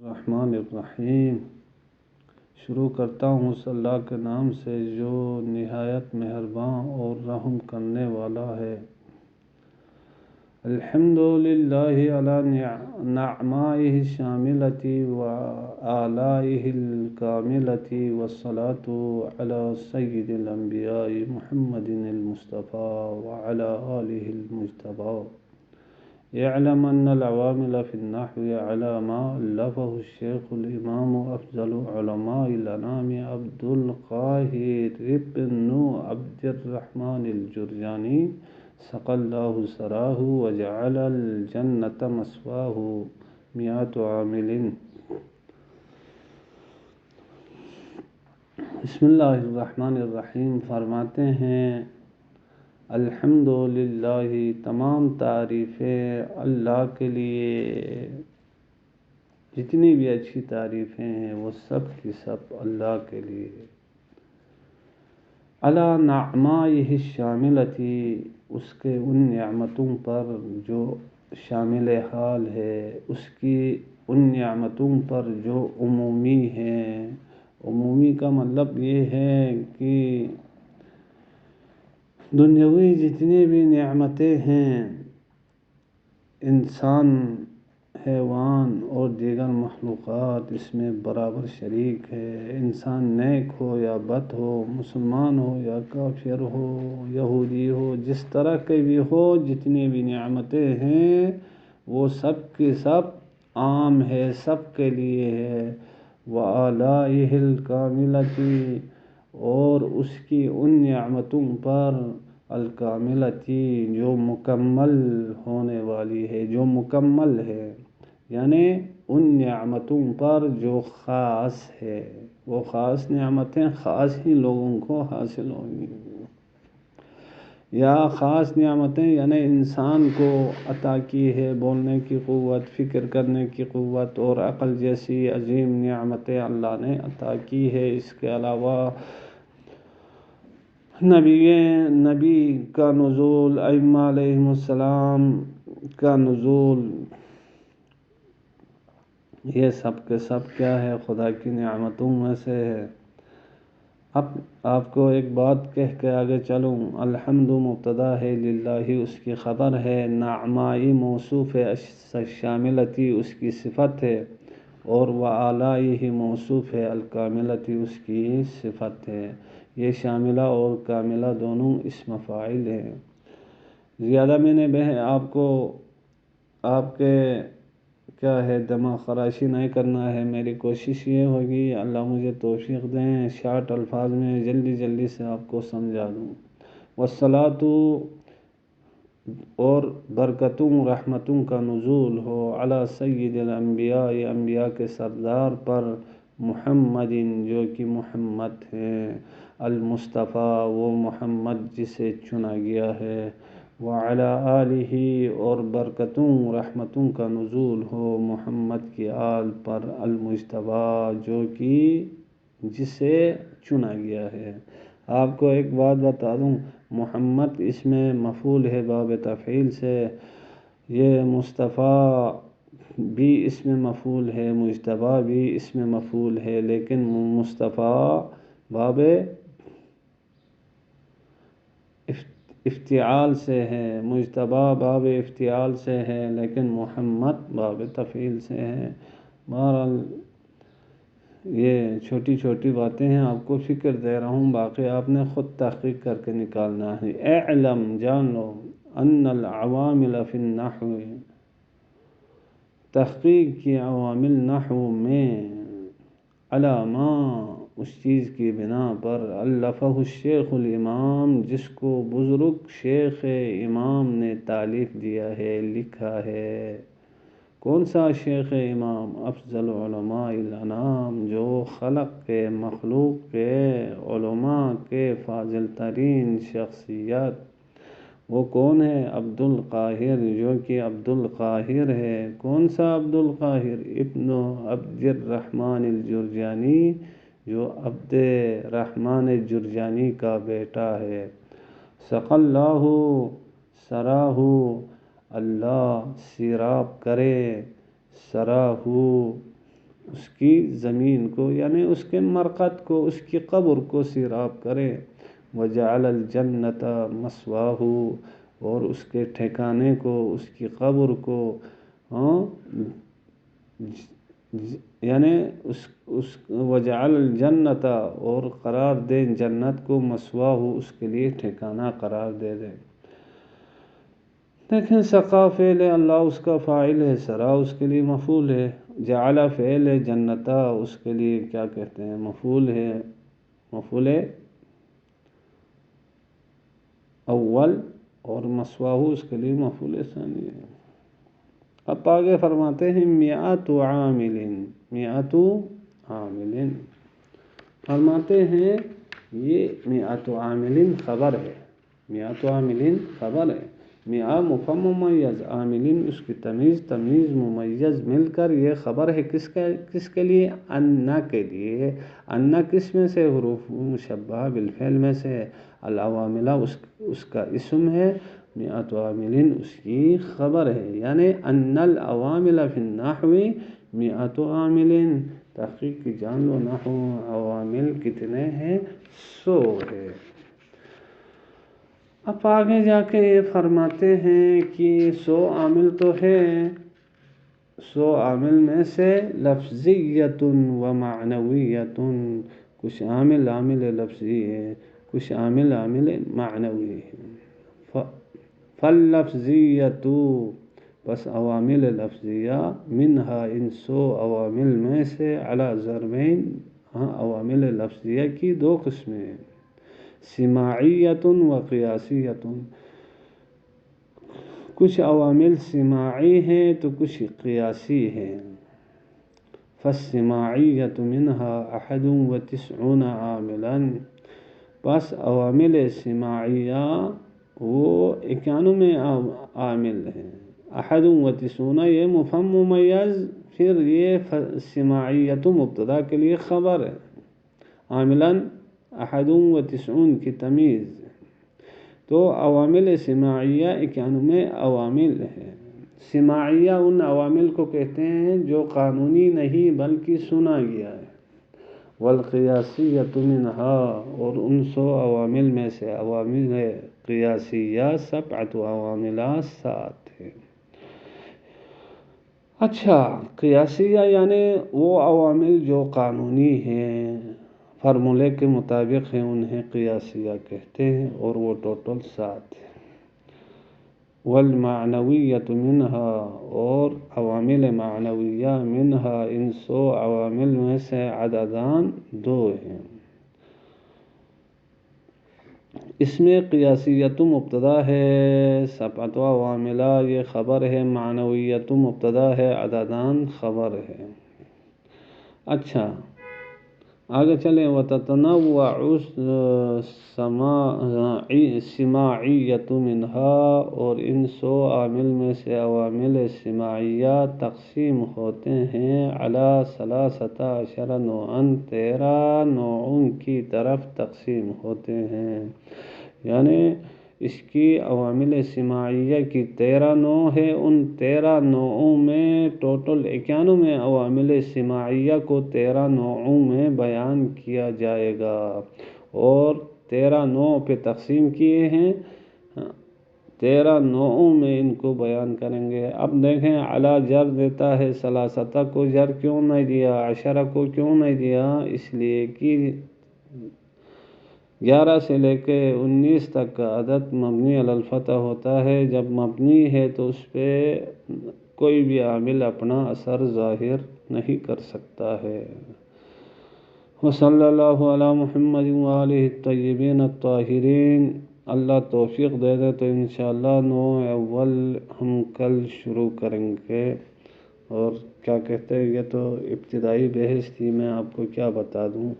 الرحمن الرحیم۔ شروع کرتا ہوں اس اللہ کے نام سے جو نہایت مہربان اور رحم کرنے والا ہے۔ الحمد للہ علی نعمائہ الشاملۃ وآلائہ الکاملۃ والصلاۃ علی سید الانبیاء محمد المصطفیٰ وعلی آلہ المجتبیٰ۔ اعلم ان العوامل فی النحو علی ما الفہ الشیخ الامام افضل علماء الانام عبد القاہر بن عبد الرحمن الجرجانی سقى الله ثراه وجعل الجنة مثواه مئات عامل۔ بسم اللہ الرحمن الرحیم۔ فرماتے ہیں الحمد للہ، تمام تعریفیں اللہ کے لیے، جتنی بھی اچھی تعریفیں ہیں وہ سب کی سب اللہ کے لیے۔ علی نعمائہ الشاملۃ، اس کے ان نعمتوں پر جو شامل حال ہے، اس کی ان نعمتوں پر جو عمومی ہیں۔ عمومی کا مطلب یہ ہے کہ دنیاوی جتنی بھی نعمتیں ہیں، انسان، حیوان اور دیگر مخلوقات اس میں برابر شریک ہے۔ انسان نیک ہو یا بد ہو، مسلمان ہو یا کافر ہو، یہودی ہو، جس طرح کے بھی ہو، جتنی بھی نعمتیں ہیں وہ سب کی سب عام ہے، سب کے لیے ہے۔ وآلائہ الکاملۃ، اور اس کی ان نعمتوں پر الکاملۃ جو مکمل ہونے والی ہے، جو مکمل ہے، یعنی ان نعمتوں پر جو خاص ہے۔ وہ خاص نعمتیں خاص ہی لوگوں کو حاصل ہوں گی، یا خاص نعمتیں یعنی انسان کو عطا کی ہے، بولنے کی قوت، فکر کرنے کی قوت اور عقل جیسی عظیم نعمتیں اللہ نے عطا کی ہے۔ اس کے علاوہ نبی کا نزول، ائمہ علیہم السلام کا نزول، یہ سب کے سب کیا ہے؟ خدا کی نعمتوں میں سے ہے۔ اب آپ کو ایک بات کہہ کے آگے چلوں۔ الحمد مبتدا ہے، للہ اس کی خبر ہے، نعمائی موصوف ہے، شاملۃ اس کی صفت ہے، اور وآلائہ موصوف ہے، الکاملۃ اس کی صفت ہے۔ یہ شاملہ اور کاملہ دونوں اسم فاعل ہیں۔ زیادہ میں نے آپ کے کیا ہے دماغ خراشی نہیں کرنا ہے۔ میری کوشش یہ ہوگی، اللہ مجھے توفیق دیں، شارٹ الفاظ میں جلدی سے آپ کو سمجھا دوں۔ والصلاۃ، اور برکتوں رحمتوں کا نزول ہو، علی سید الانبیاء، انبیاء کے سردار پر، محمد جو کہ محمد ہیں، المصطفیٰ وہ محمد جسے چنا گیا ہے، وعلی آلہ، اور برکتوں رحمتوں کا نزول ہو محمد کی آل پر، المجتبیٰ جو کہ جسے چنا گیا ہے۔ آپ کو ایک بات بتا دوں، محمد اس میں مفعول ہے باب تفعیل سے، یہ مصطفیٰ بھی اس میں مفعول ہے، مجتبیٰ بھی اس میں مفعول ہے، لیکن مصطفیٰ باب افتعال سے ہے، مجتبیٰ باب افتعال سے ہے، لیکن محمد باب تفعیل سے ہے۔ بہرحال یہ چھوٹی چھوٹی باتیں ہیں، آپ کو فکر دے رہا ہوں، باقی آپ نے خود تحقیق کر کے نکالنا ہے۔ اعلم، جان لو، ان العوامل فی النحو، تحقیق کی عوامل نحو میں، علی ما، اس چیز کی بنا پر، الفہ الشیخ الامام، جس کو بزرگ شیخ امام نے تالیف دیا ہے، لکھا ہے۔ کون سا شیخ امام؟ افضل علماء الانام، جو خلق کے، مخلوق کے، علماء کے فاضل ترین شخصیت۔ وہ کون ہے؟ عبد القاہر، جو کہ عبد القاہر ہے۔ کون سا عبد القاہر؟ ابن عبد الرحمن الجرجانی، جو عبد الرحمن الجرجانی کا بیٹا ہے۔ سقى اللہ ثراه، اللہ سیراب کرے، ثراه اس کی زمین کو یعنی اس کے مرقد کو، اس کی قبر کو سیراب کرے۔ وجعل الجنت مثواہ، اور اس کے ٹھکانے کو، اس کی قبر کو یعنی اس وجعل الجنت، اور قرار دے جنت کو، مثواہ، اس کے لیے ٹھکانہ قرار دے دے۔ دیکھیں سقا فعل ہے، اللہ اس کا فاعل ہے، سرا اس کے لیے مفعول ہے، جعل فعل ہے، جنتا اس کے لیے کیا کہتے ہیں مفعول ہے، مفعول اول، اور مثواہ اس کے لیے مفعول ثانی ہے۔ اب آگے فرماتے ہیں مئات عامل، مئات عامل فرماتے ہیں یہ مئات عامل خبر ہے، مئات عامل خبر ہے، مئہ مفہوم ممیز، عامل اس کی تمیز، تمیز ممیز مل کر یہ خبر ہے کس کے لیے؟ انا کے لیے۔ انا کس میں سے؟ حروف مشبہہ بالفعل میں سے، العواملہ اس کا اسم ہے، مئات عامل اس کی خبر ہے، یعنی ان العوامل فی النحو مئات عامل، تحقیق کی جان لو نحو عوامل کتنے ہیں؟ 100 ہے۔ اب آگے جا کے یہ فرماتے ہیں کہ 100 عامل تو ہے، 100 عامل میں سے لفظیت و معنویت، کچھ عامل لفظی ہے، کچھ عامل معنوی ہے۔ فاللفظیت، بس عوامل لفظیہ، منہا ان 100 عوامل میں سے، علی ضربین، عوامل لفظیہ کی 2 قسمیں ہیں، سماعیت و قیاسیت، کچھ عوامل سماعی ہیں تو کچھ قیاسی ہیں۔ فالسماعیت منہا 91 عاملا، بس عوامل سماعیہ وہ 91 عامل ہیں، 91 یہ مفہوم ممیز، پھر یہ سماعیت مبتدا کے لیے خبر ہے، عاملا 91 کی تمیز، تو عوامل سماعیہ 91 عوامل ہیں۔ سماعیہ ان عوامل کو کہتے ہیں جو قانونی نہیں بلکہ سنا گیا ہے۔ والقیاسیت منہا، اور ان 100 عوامل میں سے عوامل قیاسیہ 7 عوامل 7 ہیں۔ اچھا، قیاسیہ یعنی وہ عوامل جو قانونی ہیں، فارمولے کے مطابق ہیں، انہیں قیاسیہ کہتے ہیں، اور وہ ٹوٹل 7 ہیں۔ والمعنویت منہا، اور عوامل معنویہ منہا ان 100 عوامل میں سے عددان 2 ہیں۔ اس میں قیاسیت مبتدا ہے، 7 عوامل یہ خبر ہے، معنویت مبتدا ہے، عددان خبر ہے۔ اچھا آگے چلیں، وتتنوع سماعیت منہا، اور ان 100 عامل میں سے عوامل سماعیہ تقسیم ہوتے ہیں علی 13 نوعا، 13 نوعوں کی طرف تقسیم ہوتے ہیں، یعنی اس کی عوامل سماعیہ کی 13 نوع ہے، ان 13 نوعوں میں ٹوٹل 91 عوامل سماعیہ کو 13 نوعوں میں بیان کیا جائے گا، اور 13 نوع پہ تقسیم کیے ہیں، 13 نوعوں میں ان کو بیان کریں گے۔ اب دیکھیں علی جر دیتا ہے، 13 کو جر کیوں نہیں دیا، 10 کو کیوں نہیں دیا؟ اس لیے کہ 11 سے لے کے 19 تک کا عدد مبنی علی الفتح ہوتا ہے، جب مبنی ہے تو اس پہ کوئی بھی عامل اپنا اثر ظاہر نہیں کر سکتا ہے۔ وصلی اللہ علی محمد وآلہ الطیبین الطاہرین۔ اللہ توفیق دے دے تو انشاءاللہ نوع اول ہم کل شروع کریں گے، اور کیا کہتے ہیں، یہ تو ابتدائی بحث تھی، میں آپ کو کیا بتا دوں۔